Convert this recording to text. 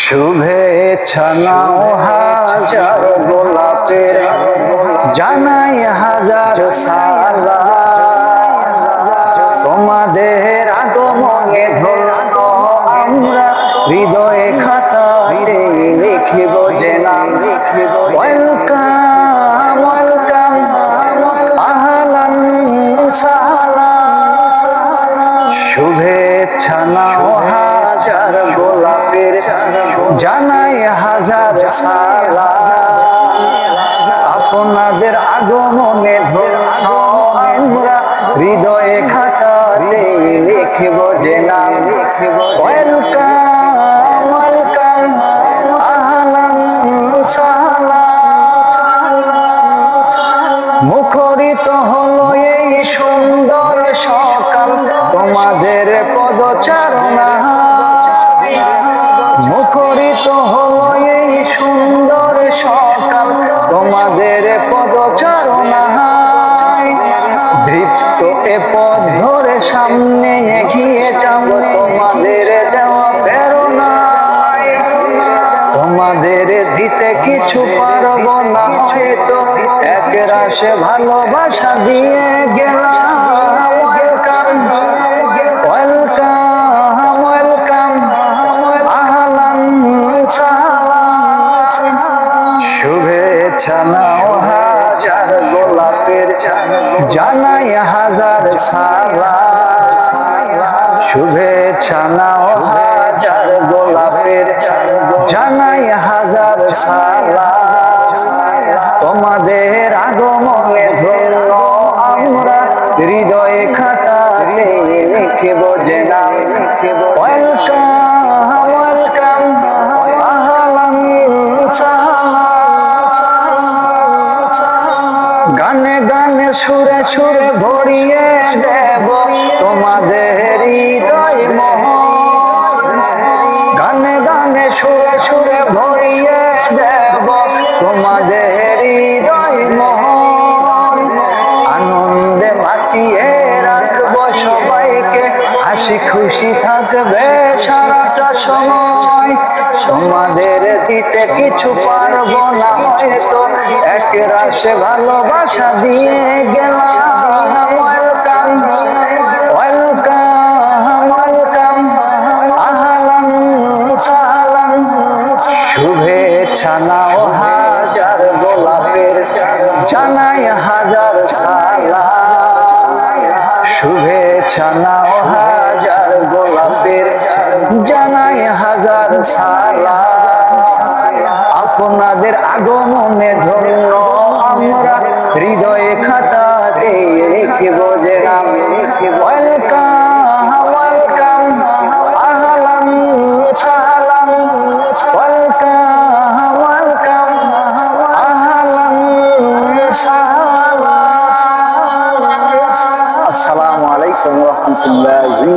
শুভেচ্ছা নাও হাজার গোলাপের, জানাই হাজার সালাম। তোমাদের আগমনে ধন্য আমরা হৃদয়ে খাতাতে লিখিব যে নাম। ওয়েলকাম ওয়েলকাম, আহলান সাহলান। শুভেচ্ছা নাও হাজার গোলাপের, জানাই হাজার সালাম। আপনাদের আগমনে ধন্য আমরা হৃদয়ে খাতাতে লিখব যে নাম। ওয়েলকাম ওয়েলকাম, আহলান সাহলান। মুখরিত হলো এই সুন্দর সকাল তোমাদের পদচারণা। মুখরিত হলো এই সুন্দর সকাল তোমাদের পদচারণায়। দৃপ্ত এ পথ ধরে সামনে এগিয়ে যাব তোমাদের দেওয়া প্রেরণায়। তোমাদের দিতে কিছু পারবো না হয়তো, এক রাশে ভালোবাসা দিয়ে গেলাম। ওয়েলকাম ওয়েলকাম ওয়েলকাম, আহলান সাহলান। শুভেচ্ছা নাও হাজার গোলাপের, জানাই হাজার সালাম। শুভেচ্ছা নাও হাজার গোলাপের, জানাই হাজার সালাম। তোমাদের আগমনে ধন্য আমরা হৃদয়ে খাতাতে লিখিব যে নাম। ওয়েলকাম ওয়েলকাম, আহলান সাহলান। গানে গানে সুরে সুরে ভরিয়ে দেব তোমাদের হৃদয় মোহন। গানে গানে সুরে সুরে ভরিয়ে দেব তোমাদের হৃদয় মোহন। আনন্দে মাতিয়ে রাখবো সবাইকে, হাসি খুশি থাকবে সারাটা সময়। তোমাদের দিতে কিছু পারবো না হয়তো, এক রাশে ভালোবাসা দিয়ে গেলাম। ওয়েলকাম ওয়েলকাম ওয়েলকাম, আহলান সাহলান। শুভেচ্ছা নাও হাজার গোলাপের, জানাই হাজার সালাম। শুভেচ্ছা নাও হাজার গোলাপের, জানাই হাজার সালাম। আপনাদের আগমনে ধন্য আমরা হৃদয়ে খাতাতে লিখিব যে নাম। ওয়েলকাম ওয়েলকাম, আহলান সাহলান। ওয়েলকাম ওয়েলকাম, আহলান সাহলান। আসসালামু আলাইকুম ওয়া রাহমাতুল্লাহি